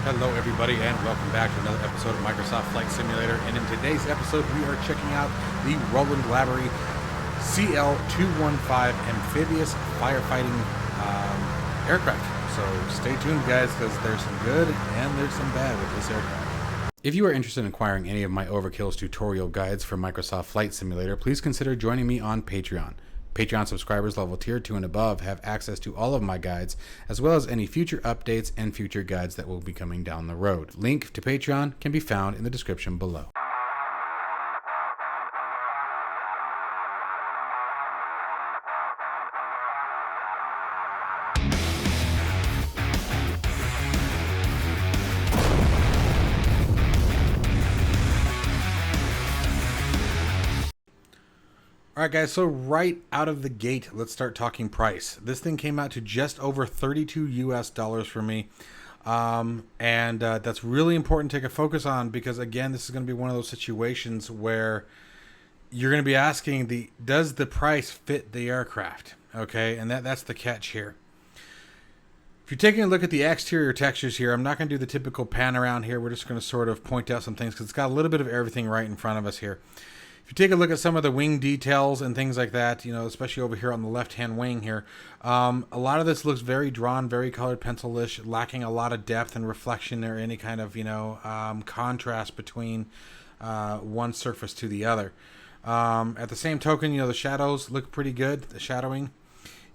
Hello everybody and welcome back to another episode of Microsoft Flight Simulator, and in today's episode we are checking out the Roland Laborie CL-215 amphibious firefighting aircraft. So stay tuned guys, because there's some good and there's some bad with this aircraft. If you are interested in acquiring any of my Overkills tutorial guides for Microsoft Flight Simulator, please consider joining me on Patreon. Patreon subscribers level tier 2 and above have access to all of my guides, as well as any future updates and future guides that will be coming down the road. Link to Patreon can be found in the description below. Alright guys, so right out of the gate, let's start talking price. This thing came out to just over $32 US for me. That's really important to take a focus on, because again, this is going to be one of those situations where you're going to be asking, does the price fit the aircraft? Okay, and that's the catch here. If you're taking a look at the exterior textures here, I'm not going to do the typical pan around here. We're just going to sort of point out some things because it's got a little bit of everything right in front of us here. If you take a look at some of the wing details and things like that, you know, especially over here on the left-hand wing here, a lot of this looks very drawn, very colored pencil-ish, lacking a lot of depth and reflection or any kind of, you know, contrast between one surface to the other. At the same token, you know, the shadows look pretty good, the shadowing.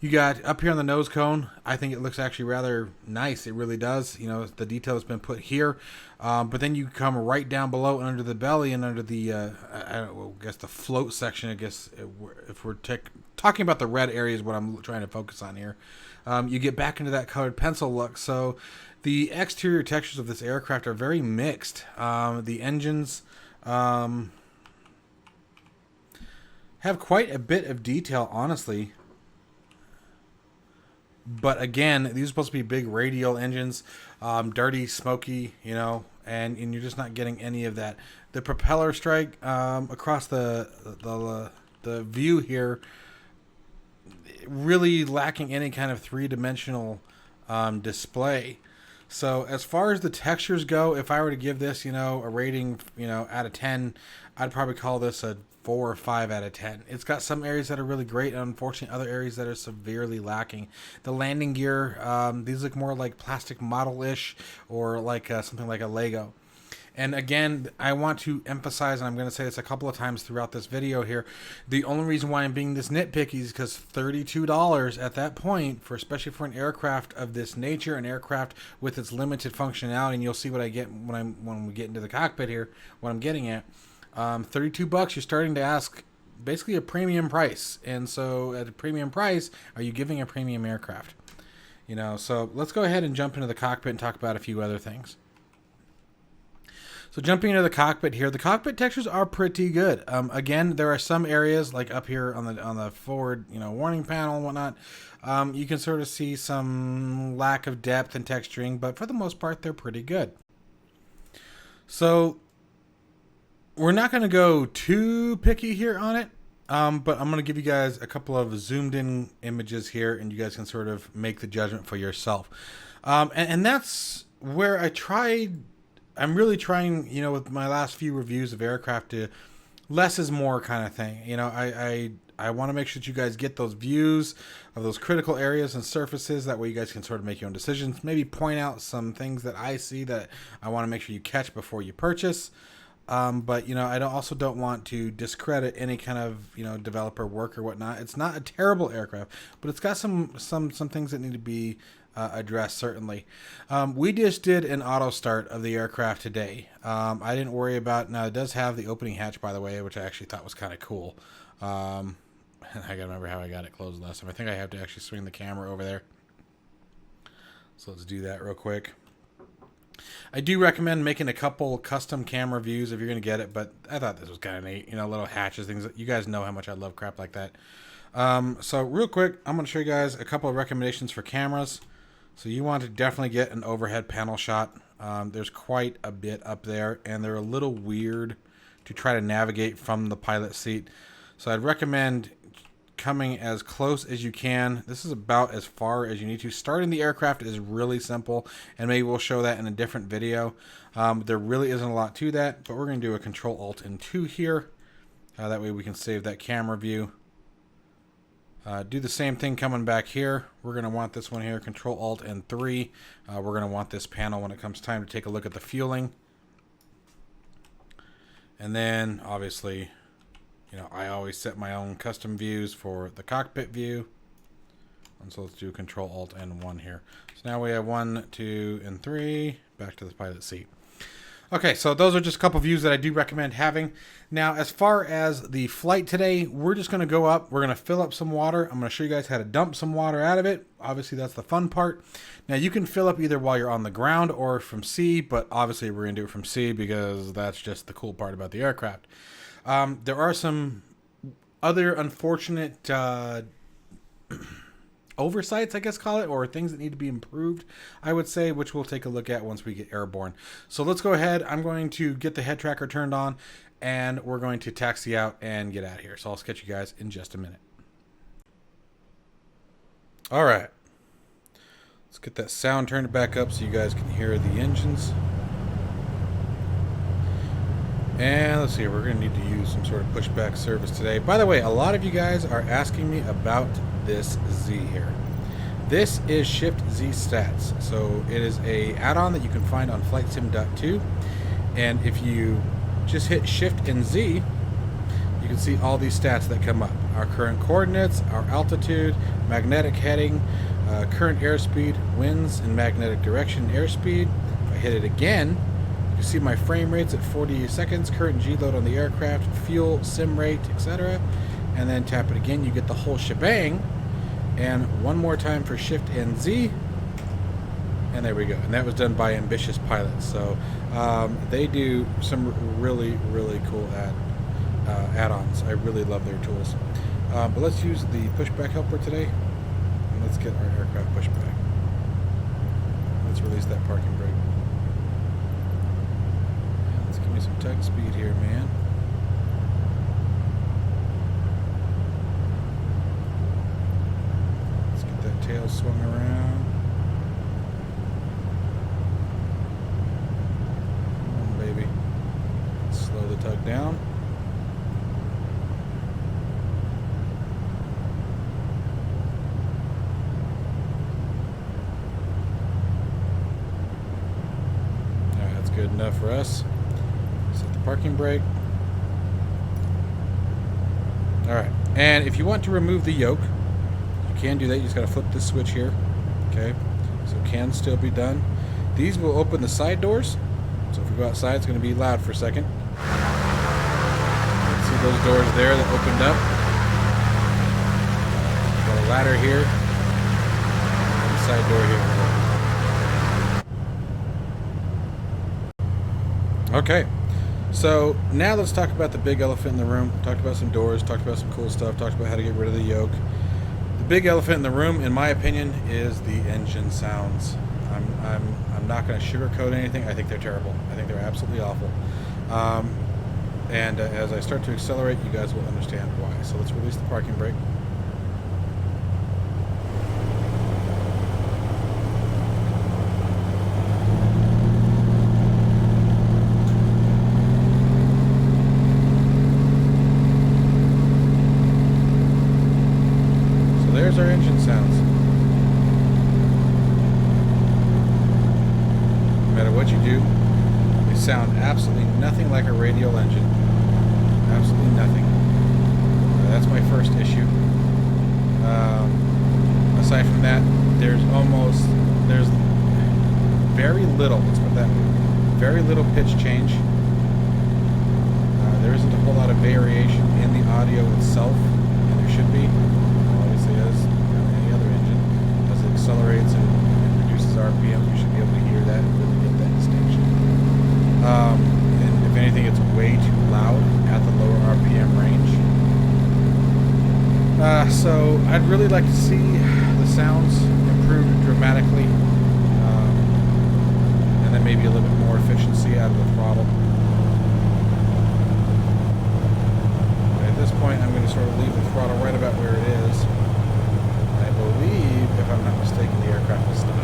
You got up here on the nose cone, I think it looks actually rather nice. It really does. You know, the detail has been put here. But then you come right down below under the belly and under the, I guess the float section, I guess, if we're talking about the red area is what I'm trying to focus on here. You get back into that colored pencil look. So the exterior textures of this aircraft are very mixed. The engines have quite a bit of detail, honestly. But again, these are supposed to be big radial engines, dirty, smoky, you know, and you're just not getting any of that. The propeller strike across the view here, really lacking any kind of three-dimensional display. So as far as the textures go, if I were to give this, you know, a rating, you know, out of 10, I'd probably call this a 4 or 5 out of 10. It's got some areas that are really great, and unfortunately other areas that are severely lacking. The landing gear, these look more like plastic model-ish, or like something like a Lego. And again, I want to emphasize, and I'm going to say this a couple of times throughout this video here, the only reason why I'm being this nitpicky is because $32 at that point, especially for an aircraft of this nature, an aircraft with its limited functionality, and you'll see what I get when we get into the cockpit here, what I'm getting at. $32, you're starting to ask basically a premium price. And so at a premium price, are you giving a premium aircraft? You know, so let's go ahead and jump into the cockpit and talk about a few other things. So jumping into the cockpit here, the cockpit textures are pretty good. Again, there are some areas like up here on the forward, you know, warning panel and whatnot. You can sort of see some lack of depth and texturing, but for the most part, they're pretty good. So we're not going to go too picky here on it, but I'm going to give you guys a couple of zoomed in images here, and you guys can sort of make the judgment for yourself. And that's where I'm really trying, you know, with my last few reviews of aircraft, to less is more kind of thing. You know, I want to make sure that you guys get those views of those critical areas and surfaces. That way you guys can sort of make your own decisions. Maybe point out some things that I see that I want to make sure you catch before you purchase. But, you know, I also don't want to discredit any kind of, you know, developer work or whatnot. It's not a terrible aircraft, but it's got some things that need to be addressed, certainly. We just did an auto start of the aircraft today. I didn't worry about, now it does have the opening hatch, by the way, which I actually thought was kind of cool. I gotta remember how I got it closed last time. I think I have to actually swing the camera over there. So let's do that real quick. I do recommend making a couple custom camera views if you're going to get it, but I thought this was kind of neat. You know, little hatches, things that you guys know how much I love crap like that. So real quick, I'm going to show you guys a couple of recommendations for cameras. So you want to definitely get an overhead panel shot. There's quite a bit up there, and they're a little weird to try to navigate from the pilot seat. So I'd recommend coming as close as you can. This is about as far as you need to. Starting the aircraft is really simple, and maybe we'll show that in a different video. There really isn't a lot to that, but we're going to do a Control-Alt and 2 here. That way we can save that camera view. Do the same thing coming back here. We're going to want this one here, Control-Alt and 3. We're going to want this panel when it comes time to take a look at the fueling. And then, obviously, you know, I always set my own custom views for the cockpit view. And so let's do Control-Alt and 1 here. So now we have 1, 2, and 3. Back to the pilot seat. Okay, so those are just a couple views that I do recommend having. Now, as far as the flight today, we're just going to go up. We're going to fill up some water. I'm going to show you guys how to dump some water out of it. Obviously, that's the fun part. Now, you can fill up either while you're on the ground or from sea, but obviously we're going to do it from sea because that's just the cool part about the aircraft. There are some other unfortunate oversights, I guess call it, or things that need to be improved, I would say, which we'll take a look at once we get airborne. So let's go ahead. I'm going to get the head tracker turned on, and we're going to taxi out and get out of here. So I'll sketch you guys in just a minute. All right. Let's get that sound turned back up so you guys can hear the engines. And let's see, we're going to need to use some sort of pushback service today. By the way, a lot of you guys are asking me about this Z here. This is Shift Z Stats. So it is a add-on that you can find on FlightSim.2. And if you just hit Shift and Z, you can see all these stats that come up. Our current coordinates, our altitude, magnetic heading, current airspeed, winds in magnetic direction, airspeed. If I hit it again, you see my frame rates at 40 seconds, current G load on the aircraft, fuel, sim rate, etc. And then tap it again, you get the whole shebang. And one more time for Shift and Z. And there we go. And that was done by Ambitious Pilots. So they do some really, really cool add-ons. I really love their tools. But let's use the Pushback Helper today. And let's get our aircraft pushed back. Let's release that parking brake. Give me some tug speed here, man. Let's get that tail swung around. Come on, baby. Slow the tug down. Alright, that's good enough for us. Parking brake. Alright, and if you want to remove the yoke, you can do that. You just got to flip this switch here. Okay, so it can still be done. These will open the side doors. So if we go outside, it's going to be loud for a second. See those doors there that opened up? Got a ladder here. And the side door here. Okay. So now let's talk about the big elephant in the room. Talked about some doors, talked about some cool stuff, talked about how to get rid of the yoke. The big elephant in the room, in my opinion, is the engine sounds. I'm not going to sugarcoat anything. I think they're terrible. I think they're absolutely awful. And as I start to accelerate, you guys will understand why. So let's release the parking brake. There's our engine sounds. No matter what you do, they sound absolutely nothing like a radial engine. Absolutely nothing. That's my first issue. Aside from that, there's very little, let's put that way, very little pitch change. There isn't a whole lot of variation in the audio itself, and there should be. As any other engine, as it accelerates and reduces RPM, you should be able to hear that and really get that distinction. And if anything, it's way too loud at the lower RPM range. So I'd really like to see the sounds improved dramatically, and then maybe a little bit more efficiency out of the throttle. At this this point, I'm going to sort of leave the throttle right about where it is. I believe, if I'm not mistaken, the aircraft will stop.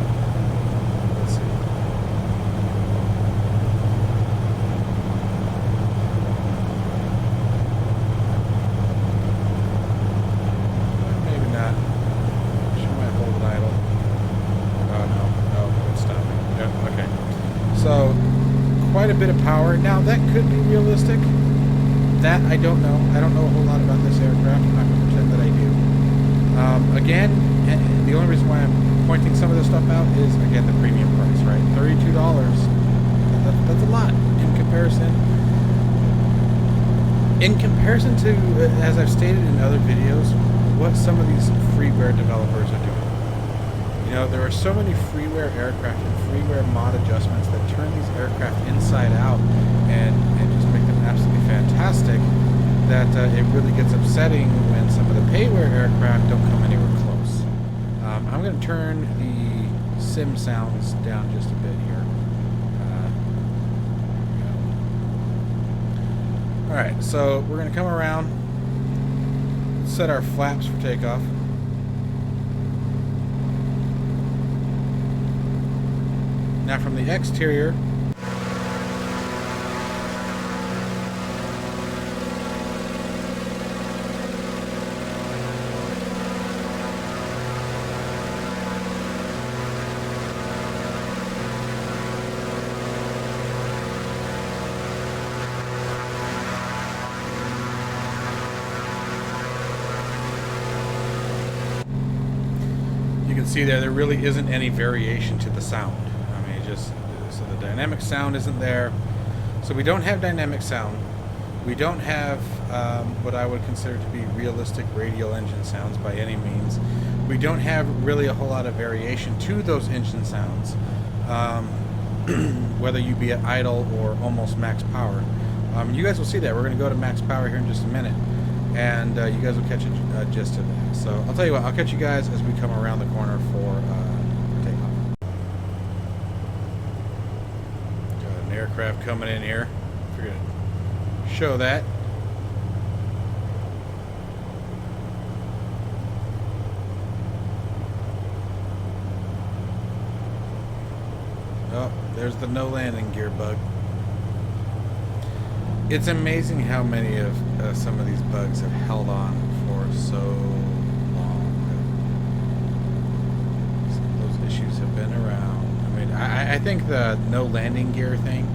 Let's see. Maybe not. She might hold it idle. Oh, no. No, it's stopping. Yep, okay. So, quite a bit of power. Now, that could be realistic. That I don't know. I don't know a whole lot about this aircraft. I'm not going to pretend that I do. Again, and the only reason why I'm pointing some of this stuff out is, again, the premium price, right? $32. That's a lot in comparison. In comparison to, as I've stated in other videos, what some of these freeware developers are doing. You know, there are so many freeware aircraft and freeware mod adjustments that turn these aircraft inside out and just make them absolutely fantastic, that it really gets upsetting when some of the payware aircraft don't come anywhere close. I'm going to turn the sim sounds down just a bit here. Alright, so we're going to come around, set our flaps for takeoff. Now from the exterior, you can see there really isn't any variation to the sound. I mean, so the dynamic sound isn't there. So we don't have dynamic sound. We don't have what I would consider to be realistic radial engine sounds by any means. We don't have really a whole lot of variation to those engine sounds, whether you be at idle or almost max power. You guys will see that. We're going to go to max power here in just a minute, and you guys will catch a gist of that. So I'll tell you what, I'll catch you guys as we come around the corner for takeoff. Got an aircraft coming in here. Figured I'd show that. Oh, there's the no landing gear bug. It's amazing how many of some of these bugs have held on for so long. Some of those issues have been around. I mean, I think the no landing gear thing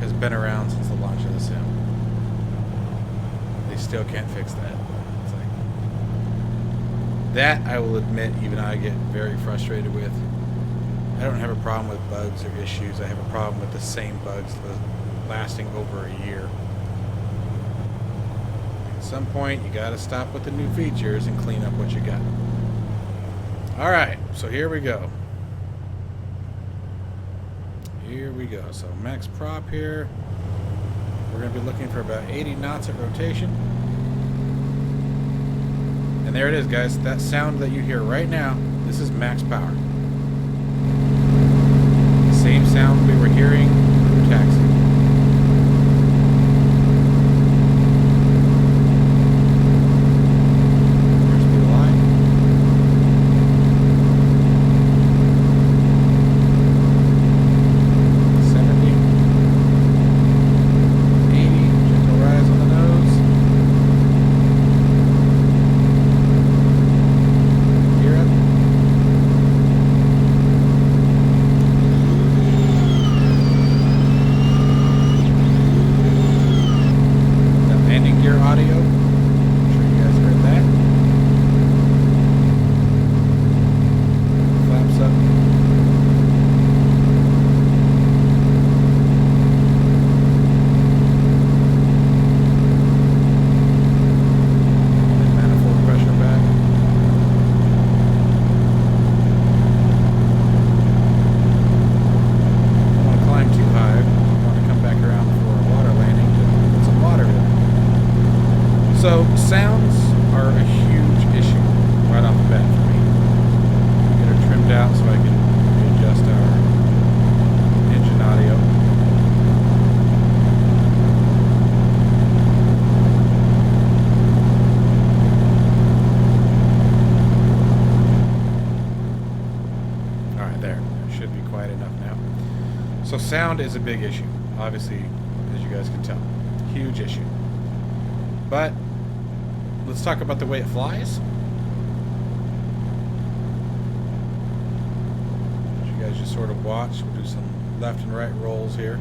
has been around since the launch of the sim. They still can't fix that. It's like, that I will admit, even I get very frustrated with. I don't have a problem with bugs or issues. I have a problem with the same bugs lasting over a year. At some point, you got to stop with the new features and clean up what you got. All right, so here we go. Here we go. So max prop here. We're going to be looking for about 80 knots at rotation. And there it is, guys. That sound that you hear right now, this is max power. The same sound we were hearing through taxi. So sound is a big issue, obviously, as you guys can tell. Huge issue. But let's talk about the way it flies. You guys just sort of watch. We'll do some left and right rolls here.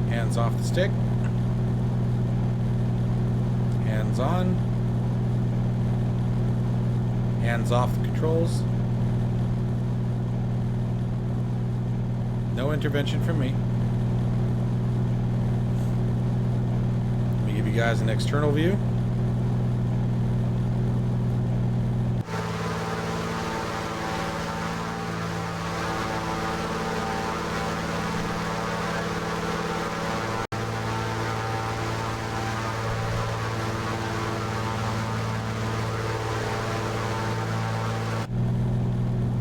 Hands off the stick. Hands on. Hands off the controls. No intervention from me. Let me give you guys an external view.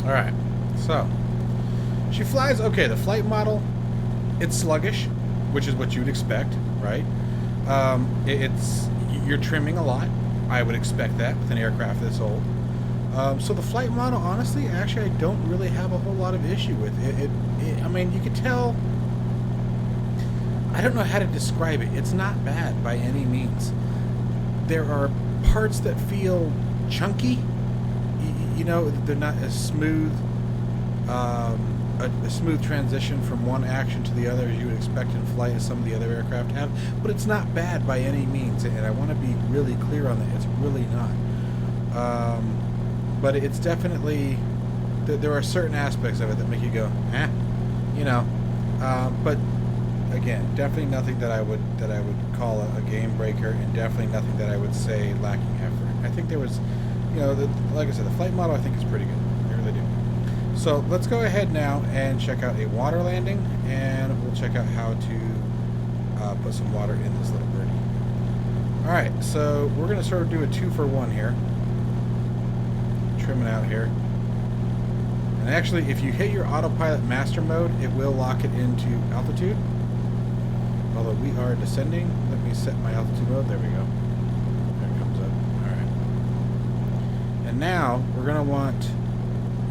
Alright, so she flies okay. The flight model, it's sluggish, which is what you'd expect, right? You're trimming a lot. I would expect that with an aircraft this old. So the flight model, honestly, actually, I don't really have a whole lot of issue with it. I mean, you could tell. I don't know how to describe it. It's not bad by any means. There are parts that feel chunky. You know, they're not as smooth, a smooth transition from one action to the other as you would expect in flight as some of the other aircraft have, but it's not bad by any means, and I want to be really clear on that. It's really not. But it's definitely, there are certain aspects of it that make you go, eh, you know, but again, definitely nothing that I would call a game breaker, and definitely nothing that I would say lacking effort. I think there was, you know, like I said, the flight model I think is pretty good. I really do. So let's go ahead now and check out a water landing, and we'll check out how to put some water in this little birdie. Alright, so we're going to sort of do a 2-for-1 here. Trim it out here. And actually, if you hit your autopilot master mode, it will lock it into altitude. Although we are descending, let me set my altitude mode. There we go. And now we're going to want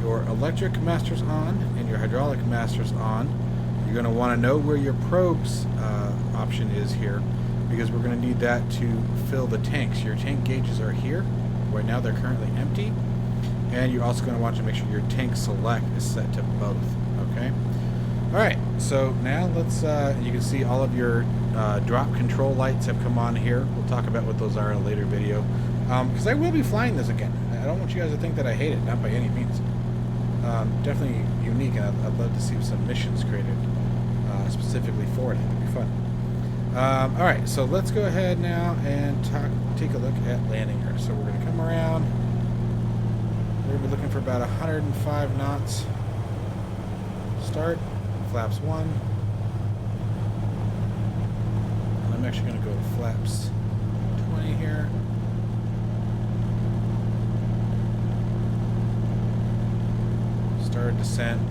your electric masters on and your hydraulic masters on. You're going to want to know where your probes option is here, because we're going to need that to fill the tanks. Your tank gauges are here. Right now they're currently empty. And you're also going to want to make sure your tank select is set to both. Okay? Alright, so now let's, you can see all of your drop control lights have come on here. We'll talk about what those are in a later video. Because I will be flying this again. I don't want you guys to think that I hate it, not by any means. Definitely unique, and I'd love to see some missions created specifically for it. I think it'd be fun. Alright, so let's go ahead now and take a look at landing here. So we're going to come around. We're going to be looking for about 105 knots. Start. Flaps 1. And I'm actually going to go to flaps 20 here. Start descent.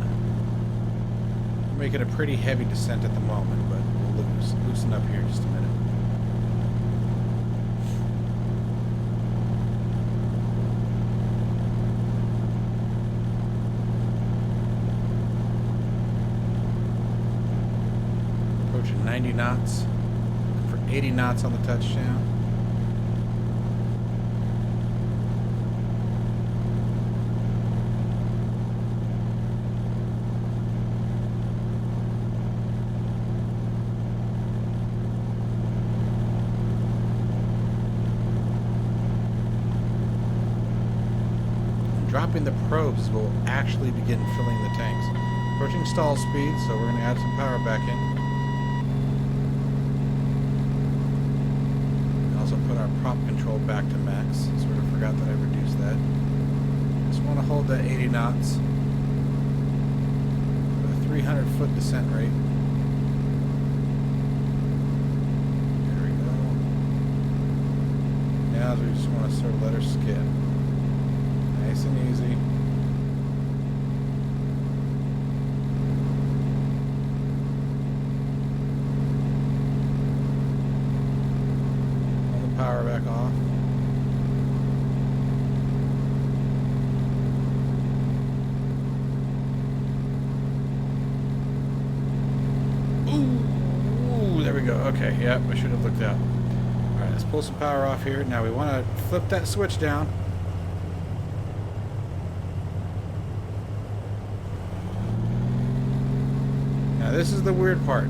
We're making a pretty heavy descent at the moment, but we'll loosen up here in just a minute. Approaching 90 knots for 80 knots on the touchdown. Dropping the probes will actually begin filling the tanks. Approaching stall speed, so we're going to add some power back in. Also put our prop control back to max. Sort of forgot that I reduced that. Just want to hold that 80 knots. With a 300-foot descent rate. There we go. Now we just want to sort of let her skid. and easy. Pull the power back off. Ooh, there we go. Okay, yep, I should have looked out. Alright, let's pull some power off here. Now we want to flip that switch down. Now this is the weird part.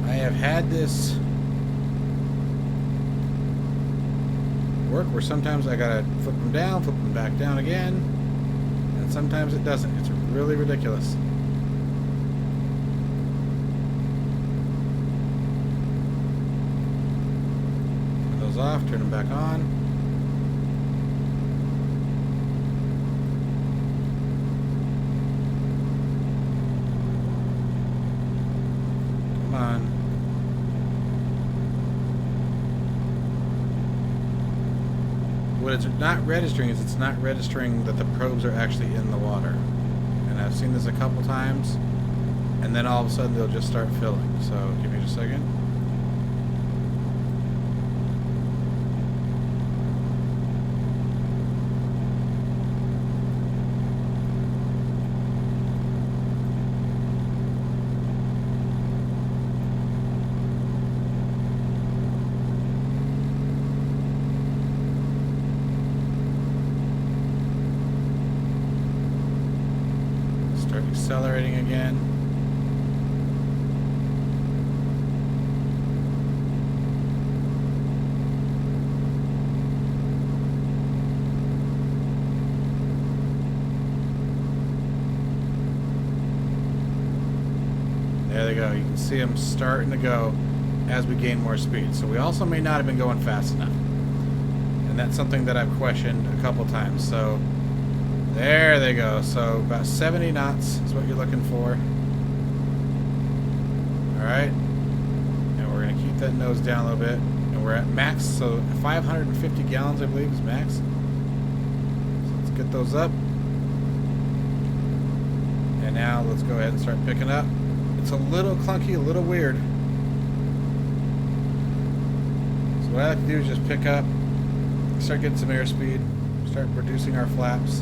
I have had this work where sometimes I gotta flip them down, flip them back down again, and sometimes it doesn't. It's really ridiculous. Turn those off, turn them back on. What it's not registering is it's not registering that the probes are actually in the water. And I've seen this a couple times, and then all of a sudden they'll just start filling. So give me just a second. Accelerating again. There they go. You can see them starting to go as we gain more speed. So we also may not have been going fast enough. And that's something that I've questioned a couple times. So there they go. So about 70 knots is what you're looking for. Alright. And we're going to keep that nose down a little bit. And we're at max. So 550 gallons, I believe, is max. So let's get those up. And now let's go ahead and start picking up. It's a little clunky, a little weird. So what I like to do is just pick up, start getting some airspeed, start reducing our flaps.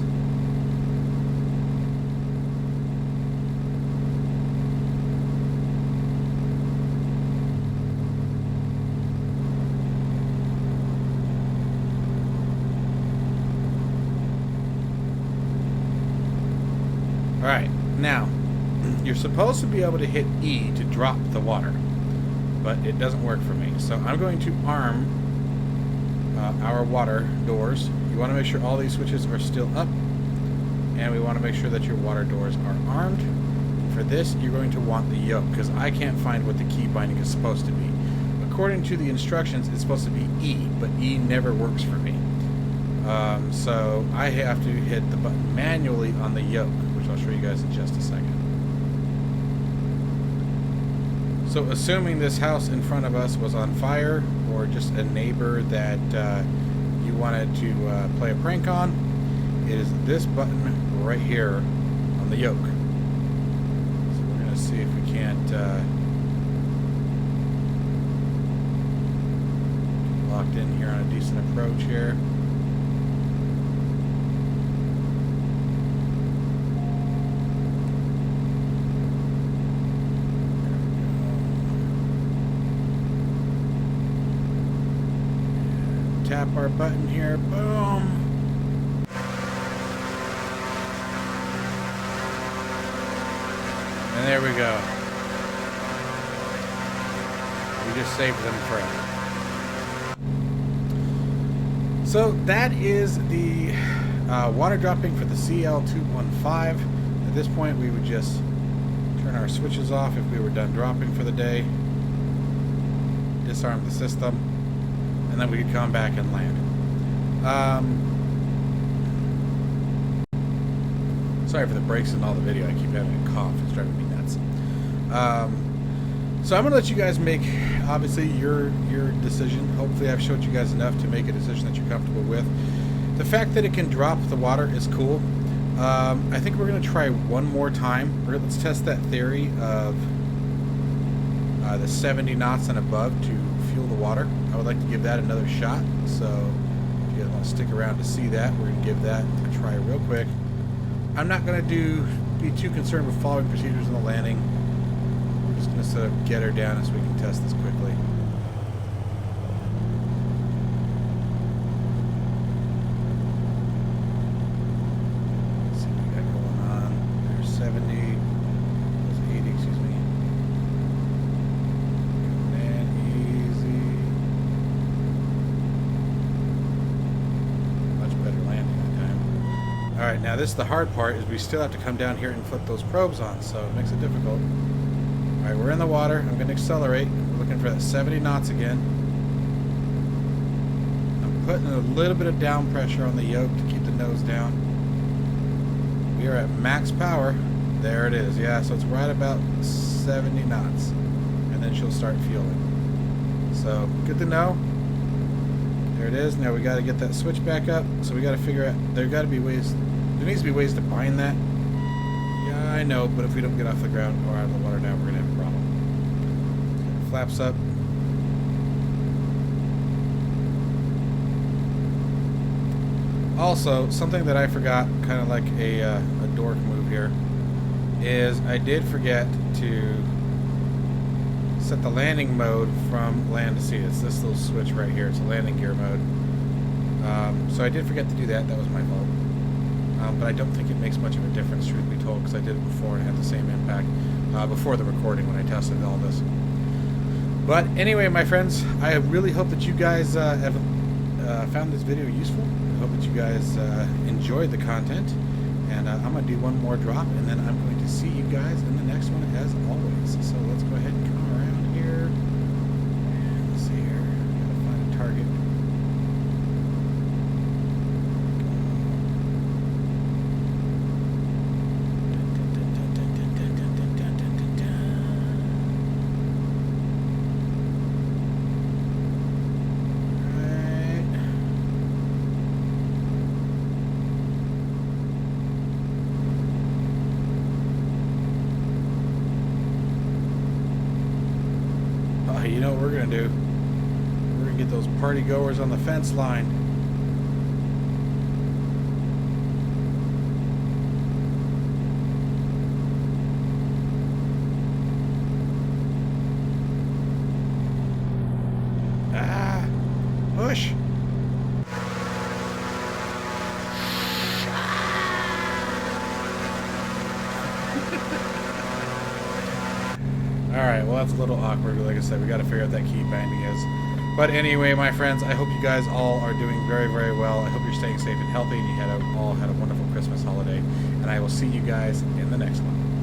Alright, now, you're supposed to be able to hit E to drop the water, but it doesn't work for me. So I'm going to arm our water doors. You want to make sure all these switches are still up, and we want to make sure that your water doors are armed. For this, you're going to want the yoke, because I can't find what the key binding is supposed to be. According to the instructions, it's supposed to be E, but E never works for me. So I have to hit the button manually on the yoke, which I'll show you guys in just a second. So assuming this house in front of us was on fire, or just a neighbor that you wanted to play a prank on, it is this button right here on the yoke. So we're going to see if we can't get locked in here on a decent approach here. Tap our button here, boom. And there we go. We just saved them forever. So that is the water dropping for the CL-215. At this point, we would just turn our switches off if we were done dropping for the day. Disarm the system. And then we could come back and land. Sorry for the breaks in all the video. I keep having a cough. It's driving me nuts. So I'm going to let you guys make, obviously, your decision. Hopefully I've showed you guys enough to make a decision that you're comfortable with. The fact that it can drop the water is cool. I think we're going to try one more time. Let's test that theory of the 70 knots and above to fuel the water. I would like to give that another shot. So if you guys want to stick around to see that, we're going to give that a try real quick. I'm not going to be too concerned with following procedures in the landing. We're just going to sort of get her down so we can test this quickly. Let's see what we got going on. There's 70. There's 80, excuse me. Coming in easy. Much better landing that time. Alright, now this is the hard part, is we still have to come down here and flip those probes on, so it makes it difficult. Alright, we're in the water. I'm going to accelerate. We're looking for that 70 knots again. I'm putting a little bit of down pressure on the yoke to keep the nose down. We are at max power. There it is. Yeah, so it's right about 70 knots. And then she'll start fueling. So, good to know. There it is. Now we got to get that switch back up. So we got to figure out, there got to be ways, there needs to be ways to bind that. Yeah, I know, but if we don't get off the ground or out of the water now, we're going to have a problem. Flaps up. Also, something that I forgot, kind of like a dork move here, is I did forget to set the landing mode from land to sea. It's this little switch right here. It's a landing gear mode. So I did forget to do that. That was my fault. But I don't think it makes much of a difference, truth be told, because I did it before and it had the same impact before the recording when I tested all this. But anyway, my friends, I really hope that you guys have found this video useful. I hope that you guys enjoyed the content. And I'm going to do one more drop, and then I'm going to see you guys in the next one as always. So let's go ahead and come around here. And let's see here. Got to find a target. You know what we're going to do? We're going to get those party goers on the fence line. Ah! Push! Alright, well that's a little awkward, but like I said, we got to figure out that key binding is. But anyway, my friends, I hope you guys all are doing very, very well. I hope you're staying safe and healthy, and you all had a wonderful Christmas holiday. And I will see you guys in the next one.